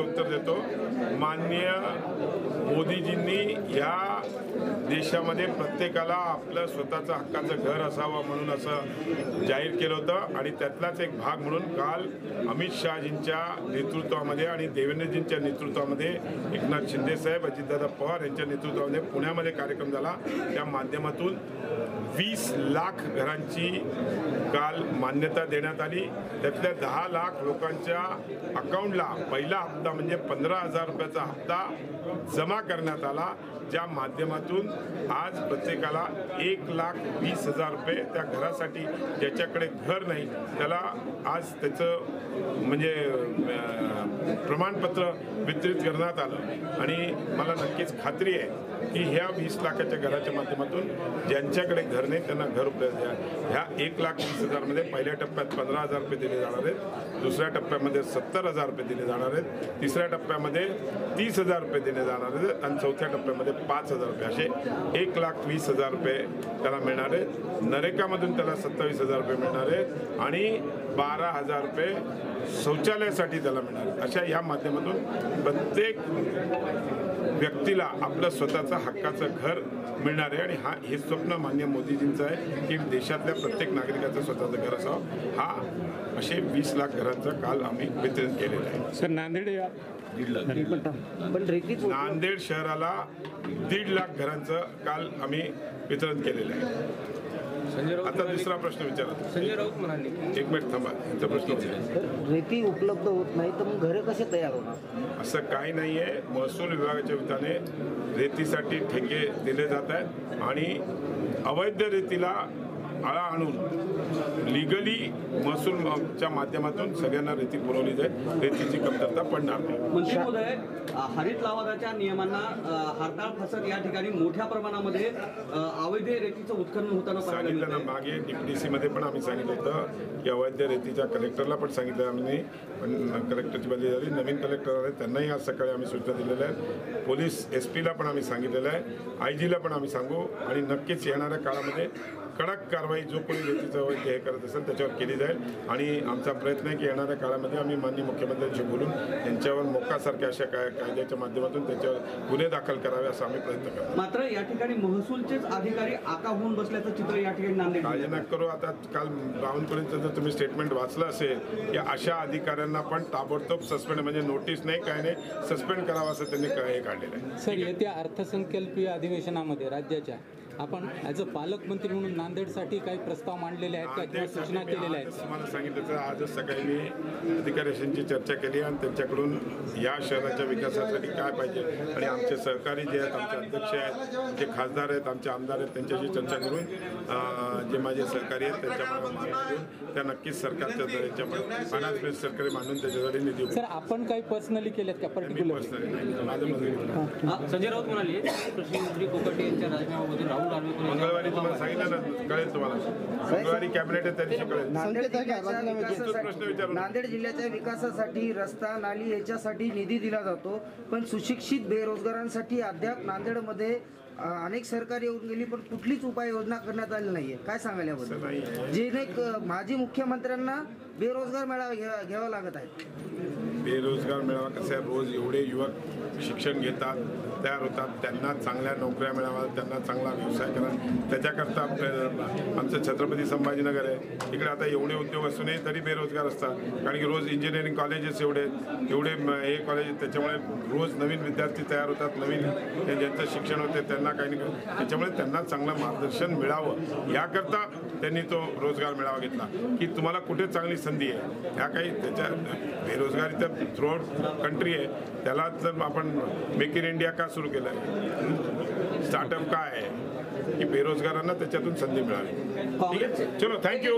उत्तर देतो। माननीय मोदीजींनी या देशामध्ये प्रत्येकाला आपलं स्वतःचं हक्काचं घर असावं म्हणून असं जाहीर केलं होतं आणि त्यातलाच एक भाग म्हणून काल अमित शहाजींच्या नेतृत्वामध्ये आणि देवेंद्रजींच्या नेतृत्वामध्ये एकनाथ शिंदे साहेब, अजितदादा पवार यांच्या नेतृत्वामध्ये पुण्यामध्ये कार्यक्रम झाला। त्या माध्यमातून 20 लाख घरांची काल मान्यता देण्यात आली। त्यातल्या 10 लाख लोकांच्या अकाउंटला पहिला हप्ता म्हणजे 15,000 रुपयाचा हप्ता जमा करण्यात आला, ज्या माध्यमातून आज प्रत्येकाला 1,20,000 रुपये त्या घरासाठी, ज्याच्याकडे घर नाही त्याला आज त्याचं म्हणजे प्रमाणपत्र वितरित करण्यात आलं। आणि मला नक्कीच खात्री आहे की ह्या 20 लाखाच्या घराच्या माध्यमातून ज्यांच्याकडे घर नाही त्यांना घर उपलब्ध आहे। ह्या 1,20,000 मध्ये पहिल्या टप्प्यात 15,000 रुपये दिले जाणार आहेत, दुसऱ्या टप्प्यामध्ये 70,000 रुपये दिले जाणार आहेत, तिसऱ्या टप्प्यामध्ये 30,000 रुपये दिले जाणार आहेत आणि चौथ्या टप्प्यामध्ये 5,000 रुपये, असे 1,20,000 रुपये त्याला मिळणार आहेत। नरेगामधून त्याला 27,000 रुपये मिळणार आहेत आणि 12,000 रुपये शौचालयासाठी त्याला मिळणार आहेत। अशा या माध्यमातून प्रत्येक व्यक्तीला आपलं स्वतःचं हक्काचं घर मिळणार आहे आणि हे स्वप्न माननीय मोदीजींचं आहे की देशातल्या प्रत्येक नागरिकाचं स्वतःचं घर असावं। हा असे 20 लाख घरांचं काल आम्ही वितरण केलेलं आहे। सर, नांदेड नांदेड शहराला 1.5 लाख घरांचं काल आम्ही वितरण केलेलं आहे। आता दुसरा प्रश्न विचारा। संजय राऊत म्हणाले, एक मिनिट थांबा, त्यांचा प्रश्न विचारा। रेती उपलब्ध होत नाही तर मग घरे कसे तयार होणार? असं काही नाही आहे। महसूल विभागाच्या वतीने रेतीसाठी ठेके दिले जात आहेत आणि अवैध रेतीला आळा आणून लिगली महसूलच्या माध्यमातून सगळ्यांना रेती पुरवली जाईल, रेतीची कमतरता पडणार नाही। मंत्री महोदय, हरित लवादाच्या नियमांना हरताळ फसत या ठिकाणी मोठ्या प्रमाणामध्ये अवैध रेतीचं उत्खनन होताना सांगितलं ना, मागे DPDC मध्ये पण आम्ही सांगितलं होतं की अवैध रेतीच्या कलेक्टरला पण सांगितलं आम्ही, पण कलेक्टरची बदली झाली, नवीन कलेक्टर आले, त्यांनाही आज सकाळी आम्ही सूचना दिलेल्या आहेत। पोलीस SP ला पण आम्ही सांगितलेलं आहे, IG ला पण आम्ही सांगू आणि नक्कीच येणाऱ्या काळामध्ये कडक कारवाई जो कोणी रेतीचं अवैध हे करत असेल त्याच्यावर केली जाईल आणि आमचा प्रयत्न आहे की येणाऱ्या काळामध्ये आम्ही माननीय मुख्यमंत्र्यांशी बोलून त्यांच्यावर मोक्कासारख्या अशा कायद्याच्या माध्यमातून त्याच्यावर गुन्हे दाखल करावे असा आम्ही प्रयत्न करतो। मात्र या ठिकाणी महसूलचेच अधिकारी आका होऊन बसल्याचं चित्र या ठिकाणी नांदेड काळजी नका करू। आता काल बावनकुळेंचं जर तुम्ही स्टेटमेंट वाचलं असेल की अशा अधिकाऱ्यांना पण ताबडतोब सस्पेंड, म्हणजे नोटीस नाही काय नाही, सस्पेंड करावं असं त्यांनी हे काढलेलं आहे। सर, येत्या अर्थसंकल्पीय अधिवेशनामध्ये राज्याच्या आपण ॲज अ पालकमंत्री म्हणून नांदेडसाठी काही प्रस्ताव मांडलेले आहेत का किंवा सूचना केलेल्या आहेत? तुम्हाला सांगितलं तर आजच सकाळी मी अधिकाऱ्यांशी चर्चा केली आणि त्यांच्याकडून या शहराच्या विकासासाठी काय पाहिजे आणि आमचे सहकारी जे आहेत, आमचे अध्यक्ष आहेत, जे खासदार आहेत, आमचे आमदार आहेत, त्यांच्याशी चर्चा करून जे माझे सहकारी आहेत त्यांच्यामध्ये मागण्या घेऊन त्या नक्कीच सरकारच्या याच्यामध्ये फायनान्स मिनिस्टर सरकारी मांडून त्याच्यासाठी निधी। सर, आपण काही पर्सनली केलेत का पर्टिक्युलर? संजय राऊत म्हणाले, कृषी मंत्री कोकाटे यांच्या राजीनाम्यामध्ये राहुल मंगळवारी तुम्हाला सांगितलं ना, कळेल तुम्हाला, मंगळवारी कॅबिनेट आहे त्या दिवशी कळेल। नांदेड जिल्ह्याच्या विकासासाठी रस्ता, नाली याच्यासाठी निधी दिला जातो, पण सुशिक्षित बेरोजगारांसाठी अद्याप नांदेडमध्ये अनेक सरकार येऊन गेली पण कुठलीच उपाययोजना करण्यात आली नाहीये। काय सांगाल याबद्दल? जे माजी मुख्यमंत्र्यांना बेरोजगार मेळावा घ्यावा लागत आहे। बेरोजगार मेळावा कसं आहे, रोज एवढे युवक शिक्षण घेतात, तयार होतात, त्यांना चांगल्या नोकऱ्या मिळाव्या, त्यांना चांगला व्यवसाय करा, त्याच्याकरता आमचं छत्रपती संभाजीनगर आहे, इकडे आता एवढे उद्योग असूनही तरी बेरोजगार असतात, कारण की रोज इंजिनिअरिंग कॉलेजेस एवढे हे कॉलेज, त्याच्यामुळे रोज नवीन विद्यार्थी तयार होतात, नवीन ज्यांचं शिक्षण होते त्यांना काही नाही, त्याच्यामुळे त्यांना चांगलं मार्गदर्शन मिळावं याकरता त्यांनी तो रोजगार मेळावा घेतला की तुम्हाला कुठे चांगली संधी आहे। ह्या काही त्याच्या बेरोजगारी तर थ्रूआउट कंट्री आहे, त्याला जर आपण मेक इन इंडिया का सुरू केलं आहे, स्टार्टअप काय आहे की बेरोजगारांना त्याच्यातून संधी मिळावी। ठीक आहे, चलो थँक्यू।